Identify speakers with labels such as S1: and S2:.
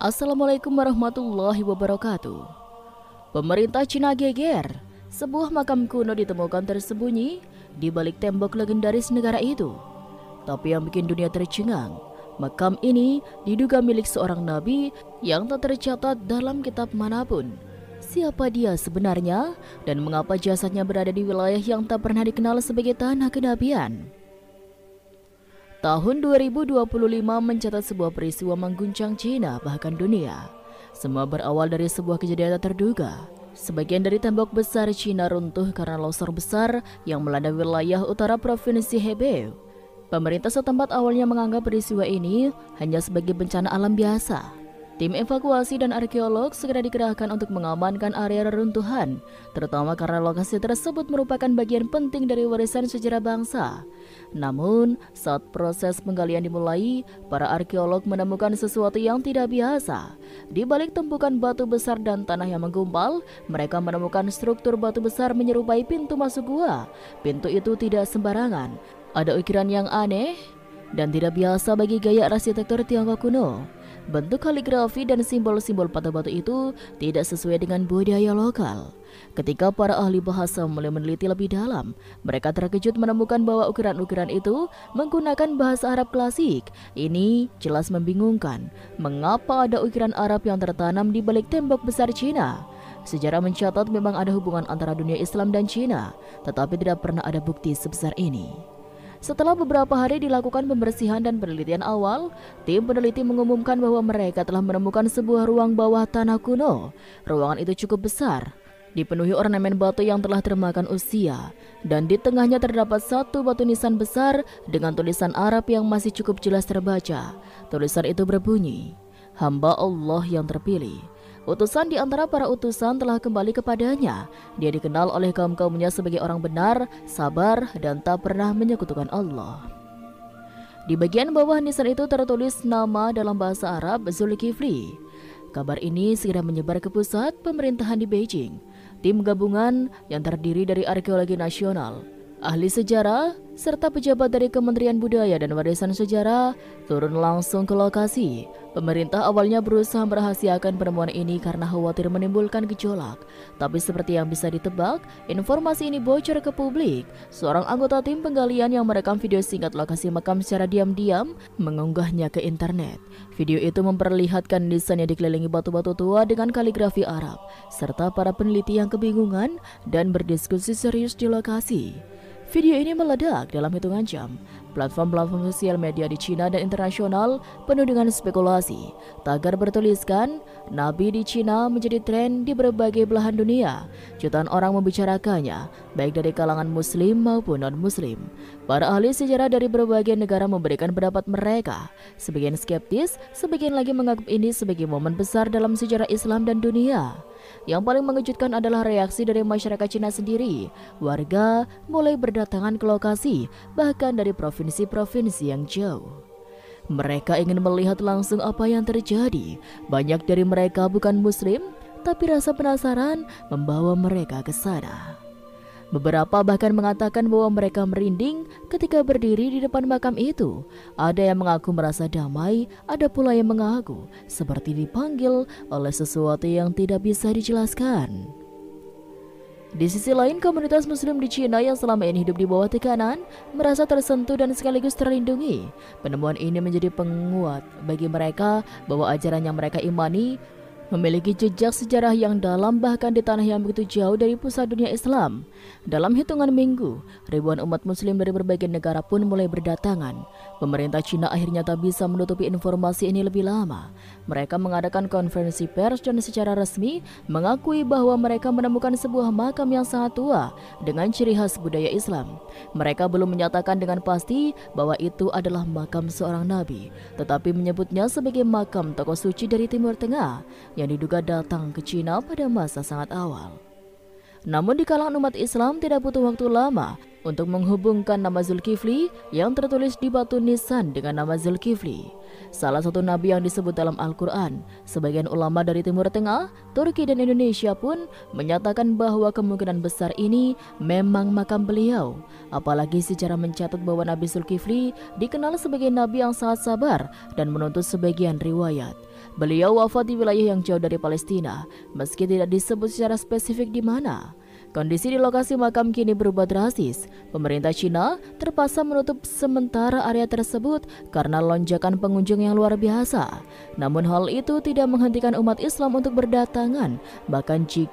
S1: Assalamualaikum warahmatullahi wabarakatuh. Pemerintah Cina geger. Sebuah makam kuno ditemukan tersembunyi di balik tembok legendaris negara itu. Tapi yang bikin dunia tercengang, makam ini diduga milik seorang nabi yang tak tercatat dalam kitab manapun. Siapa dia sebenarnya dan mengapa jasadnya berada di wilayah yang tak pernah dikenal sebagai tanah kenabian? Tahun 2025 mencatat sebuah peristiwa mengguncang Cina bahkan dunia. Semua berawal dari sebuah kejadian tak terduga. Sebagian dari tembok besar Cina runtuh karena longsor besar yang melanda wilayah utara provinsi Hebei. Pemerintah setempat awalnya menganggap peristiwa ini hanya sebagai bencana alam biasa. Tim evakuasi dan arkeolog segera dikerahkan untuk mengamankan area reruntuhan, terutama karena lokasi tersebut merupakan bagian penting dari warisan sejarah bangsa. Namun, saat proses penggalian dimulai, para arkeolog menemukan sesuatu yang tidak biasa. Di balik tumpukan batu besar dan tanah yang menggumpal, mereka menemukan struktur batu besar menyerupai pintu masuk gua. Pintu itu tidak sembarangan. Ada ukiran yang aneh dan tidak biasa bagi gaya arsitektur Tiongkok kuno. Bentuk kaligrafi dan simbol-simbol pada batu itu tidak sesuai dengan budaya lokal. Ketika para ahli bahasa mulai meneliti lebih dalam, mereka terkejut menemukan bahwa ukiran-ukiran itu menggunakan bahasa Arab klasik. Ini jelas membingungkan. Mengapa ada ukiran Arab yang tertanam di balik tembok besar Cina? Sejarah mencatat memang ada hubungan antara dunia Islam dan Cina, tetapi tidak pernah ada bukti sebesar ini. Setelah beberapa hari dilakukan pembersihan dan penelitian awal, tim peneliti mengumumkan bahwa mereka telah menemukan sebuah ruang bawah tanah kuno. Ruangan itu cukup besar, dipenuhi ornamen batu yang telah termakan usia, dan di tengahnya terdapat satu batu nisan besar dengan tulisan Arab yang masih cukup jelas terbaca. Tulisan itu berbunyi, "Hamba Allah yang terpilih. Utusan di antara para utusan telah kembali kepadanya. Dia dikenal oleh kaum-kaumnya sebagai orang benar, sabar, dan tak pernah menyekutukan Allah." Di bagian bawah nisan itu tertulis nama dalam bahasa Arab Zulkifli. Kabar ini segera menyebar ke pusat pemerintahan di Beijing. Tim gabungan yang terdiri dari arkeologi nasional, ahli sejarah, serta pejabat dari Kementerian Budaya dan Warisan Sejarah turun langsung ke lokasi. Pemerintah awalnya berusaha merahasiakan penemuan ini karena khawatir menimbulkan gejolak. Tapi seperti yang bisa ditebak, informasi ini bocor ke publik. Seorang anggota tim penggalian yang merekam video singkat lokasi makam secara diam-diam mengunggahnya ke internet. Video itu memperlihatkan nisan yang dikelilingi batu-batu tua dengan kaligrafi Arab, serta para peneliti yang kebingungan dan berdiskusi serius di lokasi. Video ini meledak dalam hitungan jam. Platform-platform sosial media di Cina dan internasional penuh dengan spekulasi. Tagar bertuliskan, Nabi di Cina menjadi tren di berbagai belahan dunia. Jutaan orang membicarakannya, baik dari kalangan muslim maupun non-muslim. Para ahli sejarah dari berbagai negara memberikan pendapat mereka. Sebagian skeptis, sebagian lagi menganggap ini sebagai momen besar dalam sejarah Islam dan dunia. Yang paling mengejutkan adalah reaksi dari masyarakat Cina sendiri. Warga mulai berdatangan ke lokasi, bahkan dari provinsi-provinsi yang jauh. Mereka ingin melihat langsung apa yang terjadi. Banyak dari mereka bukan muslim, tapi rasa penasaran membawa mereka ke sana. Beberapa bahkan mengatakan bahwa mereka merinding ketika berdiri di depan makam itu. Ada yang mengaku merasa damai, ada pula yang mengaku seperti dipanggil oleh sesuatu yang tidak bisa dijelaskan. Di sisi lain, komunitas muslim di Cina yang selama ini hidup di bawah tekanan merasa tersentuh dan sekaligus terlindungi. Penemuan ini menjadi penguat bagi mereka bahwa ajaran yang mereka imani memiliki jejak sejarah yang dalam bahkan di tanah yang begitu jauh dari pusat dunia Islam. Dalam hitungan minggu, ribuan umat muslim dari berbagai negara pun mulai berdatangan. Pemerintah Cina akhirnya tak bisa menutupi informasi ini lebih lama. Mereka mengadakan konferensi pers dan secara resmi mengakui bahwa mereka menemukan sebuah makam yang sangat tua dengan ciri khas budaya Islam. Mereka belum menyatakan dengan pasti bahwa itu adalah makam seorang nabi, tetapi menyebutnya sebagai makam tokoh suci dari Timur Tengah yang diduga datang ke Cina pada masa sangat awal. Namun di kalangan umat Islam tidak butuh waktu lama untuk menghubungkan nama Zulkifli yang tertulis di batu nisan dengan nama Zulkifli, salah satu nabi yang disebut dalam Al-Quran. Sebagian ulama dari Timur Tengah, Turki dan Indonesia pun menyatakan bahwa kemungkinan besar ini memang makam beliau. Apalagi sejarah mencatat bahwa Nabi Zulkifli dikenal sebagai nabi yang sangat sabar dan menuntut sebagian riwayat. Beliau wafat di wilayah yang jauh dari Palestina, meski tidak disebut secara spesifik di mana. Kondisi di lokasi makam kini berubah drastis. Pemerintah Cina terpaksa menutup sementara area tersebut karena lonjakan pengunjung yang luar biasa. Namun hal itu tidak menghentikan umat Islam untuk berdatangan, bahkan jika